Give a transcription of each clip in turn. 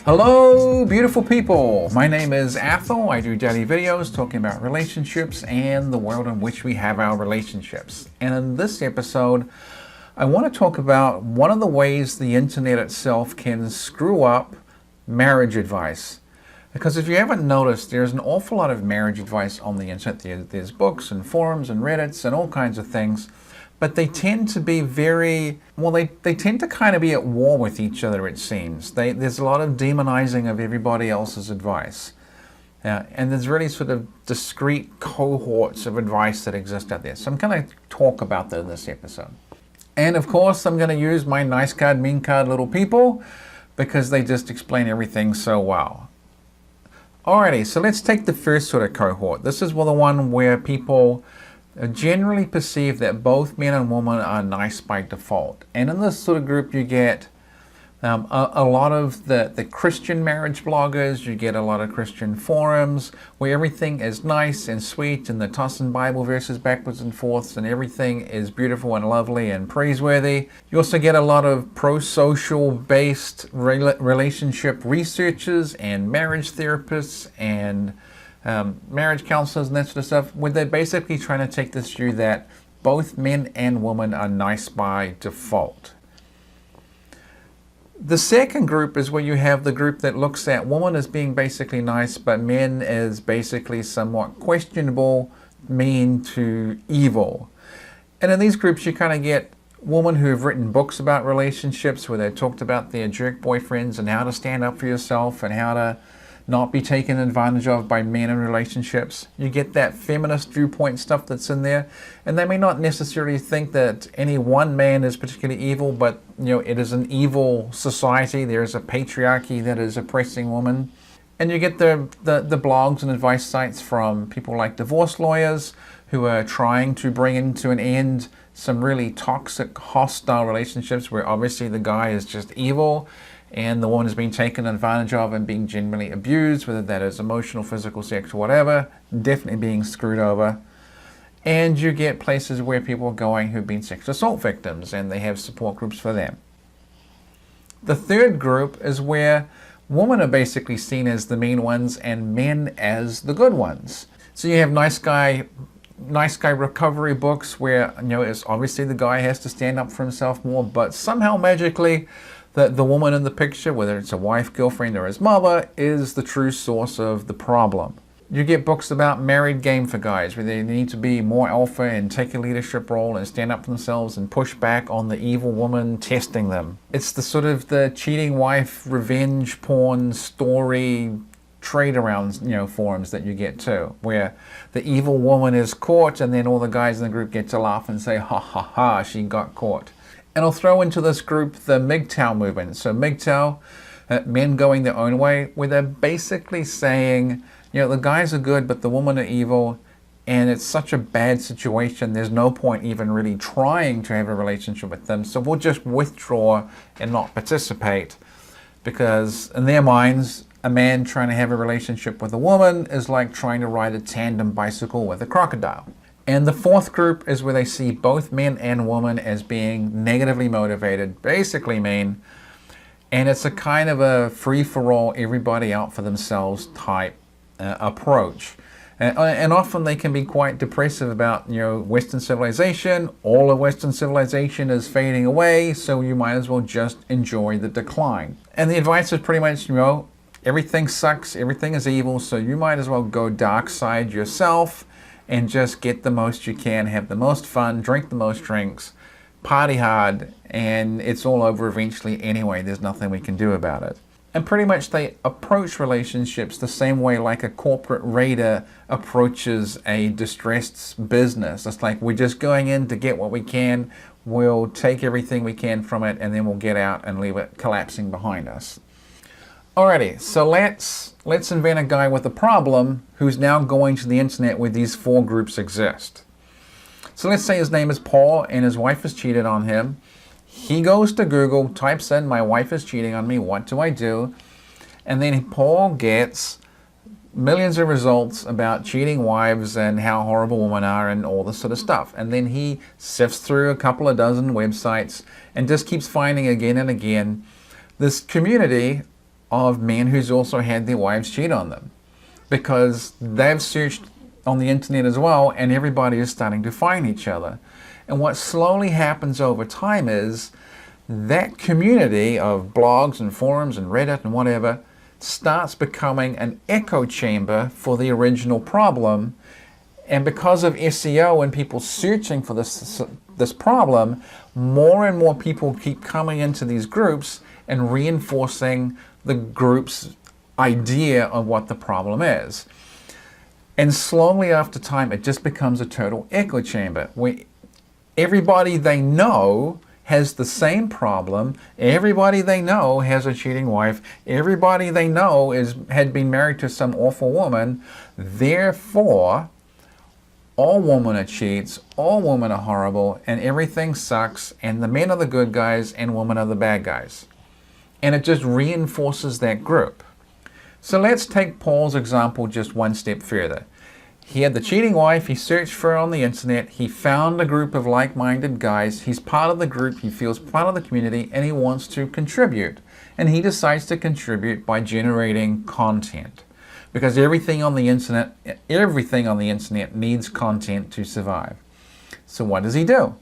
Hello, beautiful people. My name is Athol. I do daily videos talking about relationships and the world in which we have our relationships. And in this episode, I want to talk about one of the ways the internet itself can screw up marriage advice. Because if you haven't noticed, there's an awful lot of marriage advice on the internet. There's books and forums and Reddits and all kinds of things. But they tend to be they tend to kind of be at war with each other, it seems. There's a lot of demonizing of everybody else's advice. And there's really sort of discrete cohorts of advice that exist out there. So I'm going to talk about that in this episode. And of course, I'm going to use my nice card, mean card little people because they just explain everything so well. Alrighty, so let's take the first sort of cohort. This is the one where people generally perceive that both men and women are nice by default. And in this sort of group you get a lot of the Christian marriage bloggers, you get a lot of Christian forums where everything is nice and sweet and they're tossing Bible verses backwards and forths and everything is beautiful and lovely and praiseworthy. You also get a lot of pro-social based relationship researchers and marriage therapists and marriage counselors and that sort of stuff, where they're basically trying to take this view that both men and women are nice by default. The second group is where you have the group that looks at women as being basically nice, but men as basically somewhat questionable, mean to evil. And in these groups you kind of get women who have written books about relationships where they've talked about their jerk boyfriends and how to stand up for yourself and how to not be taken advantage of by men in relationships. You get that feminist viewpoint stuff that's in there, and they may not necessarily think that any one man is particularly evil, but it is an evil society. There is a patriarchy that is oppressing women. And you get the blogs and advice sites from people like divorce lawyers who are trying to bring into an end some really toxic, hostile relationships where obviously the guy is just evil and the woman is being taken advantage of and being generally abused, whether that is emotional, physical, sexual, whatever, definitely being screwed over. And you get places where people are going who've been sexual assault victims and they have support groups for them. The third group is where women are basically seen as the mean ones and men as the good ones. So you have nice guy recovery books where it's obviously the guy has to stand up for himself more, but somehow magically the woman in the picture, whether it's a wife, girlfriend, or his mother, is the true source of the problem. You get books about married game for guys, where they need to be more alpha and take a leadership role and stand up for themselves and push back on the evil woman testing them. It's the sort of the cheating wife, revenge porn story trade around forums that you get too, where the evil woman is caught and then all the guys in the group get to laugh and say, ha ha ha, she got caught. And I'll throw into this group the MGTOW movement. So MGTOW, men going their own way, where they're basically saying, the guys are good, but the women are evil, and it's such a bad situation, there's no point even really trying to have a relationship with them. So we'll just withdraw and not participate, because in their minds, a man trying to have a relationship with a woman is like trying to ride a tandem bicycle with a crocodile. And the fourth group is where they see both men and women as being negatively motivated, basically mean, and it's a kind of a free-for-all, everybody out for themselves type approach. And often they can be quite depressive about, Western civilization. All of Western civilization is fading away, so you might as well just enjoy the decline. And the advice is pretty much, everything sucks, everything is evil, so you might as well go dark side yourself and just get the most you can, have the most fun, drink the most drinks, party hard, and it's all over eventually anyway. There's nothing we can do about it. And pretty much they approach relationships the same way like a corporate raider approaches a distressed business. It's like we're just going in to get what we can, we'll take everything we can from it, and then we'll get out and leave it collapsing behind us. Alrighty, so let's invent a guy with a problem who's now going to the internet where these four groups exist. So let's say his name is Paul and his wife has cheated on him. He goes to Google, types in, my wife is cheating on me, what do I do? And then Paul gets millions of results about cheating wives and how horrible women are and all this sort of stuff. And then he sifts through a couple of dozen websites and just keeps finding again and again this community of men who's also had their wives cheat on them, because they've searched on the internet as well, and everybody is starting to find each other. And what slowly happens over time is that community of blogs and forums and Reddit and whatever starts becoming an echo chamber for the original problem. And because of SEO and people searching for this problem, more and more people keep coming into these groups and reinforcing the group's idea of what the problem is. And slowly after time, it just becomes a total echo chamber where everybody they know has the same problem. Everybody they know has a cheating wife. Everybody they know had been married to some awful woman. Therefore, all women are cheats, all women are horrible, and everything sucks, and the men are the good guys and women are the bad guys. And it just reinforces that group. So let's take Paul's example just one step further. He had the cheating wife, he searched for her on the internet, he found a group of like-minded guys, he's part of the group, he feels part of the community, and he wants to contribute. And he decides to contribute by generating content. Because everything on the internet needs content to survive. So what does he do?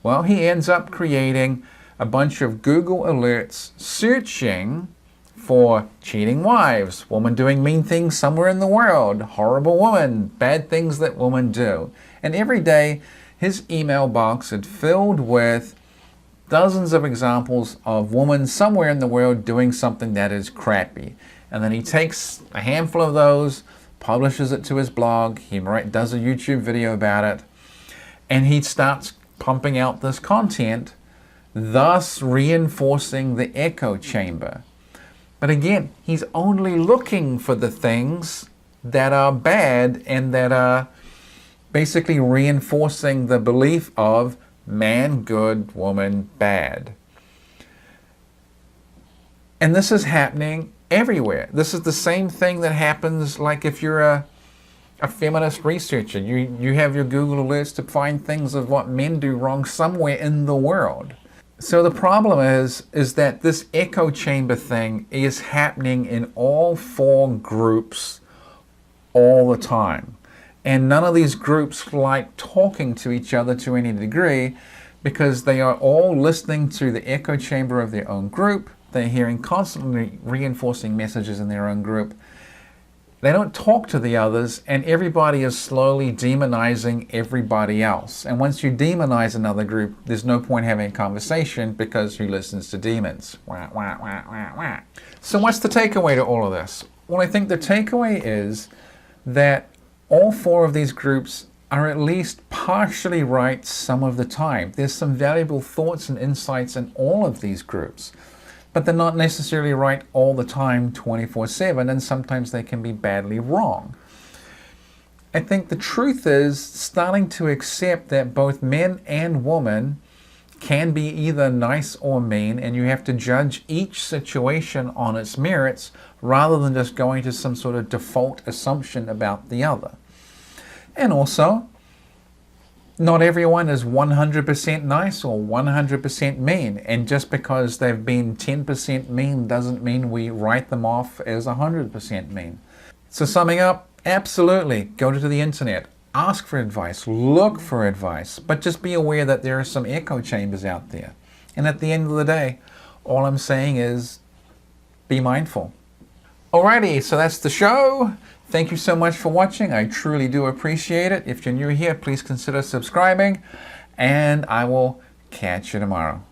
Well, he ends up creating a bunch of Google alerts searching for cheating wives, woman doing mean things somewhere in the world, horrible woman, bad things that women do. And every day his email box is filled with dozens of examples of women somewhere in the world doing something that is crappy. And then he takes a handful of those, publishes it to his blog, he does a YouTube video about it, and he starts pumping out this content, thus reinforcing the echo chamber. But again, he's only looking for the things that are bad and that are basically reinforcing the belief of man good, woman bad. And this is happening everywhere. This is the same thing that happens like if you're a feminist researcher. You have your Google alerts to find things of what men do wrong somewhere in the world. So the problem is that this echo chamber thing is happening in all four groups all the time. And none of these groups like talking to each other to any degree because they are all listening to the echo chamber of their own group. They're hearing constantly reinforcing messages in their own group. They don't talk to the others, and everybody is slowly demonizing everybody else. And once you demonize another group, there's no point having a conversation because who listens to demons? Wah, wah, wah, wah, wah. So what's the takeaway to all of this? Well, I think the takeaway is that all four of these groups are at least partially right some of the time. There's some valuable thoughts and insights in all of these groups. But they're not necessarily right all the time 24/7, and sometimes they can be badly wrong. I think the truth is starting to accept that both men and women can be either nice or mean, and you have to judge each situation on its merits rather than just going to some sort of default assumption about the other. And also, not everyone is 100% nice or 100% mean, and just because they've been 10% mean doesn't mean we write them off as 100% mean. So summing up, absolutely, go to the internet, ask for advice, look for advice, but just be aware that there are some echo chambers out there. And at the end of the day, all I'm saying is be mindful. Alrighty, so that's the show. Thank you so much for watching. I truly do appreciate it. If you're new here, please consider subscribing, and I will catch you tomorrow.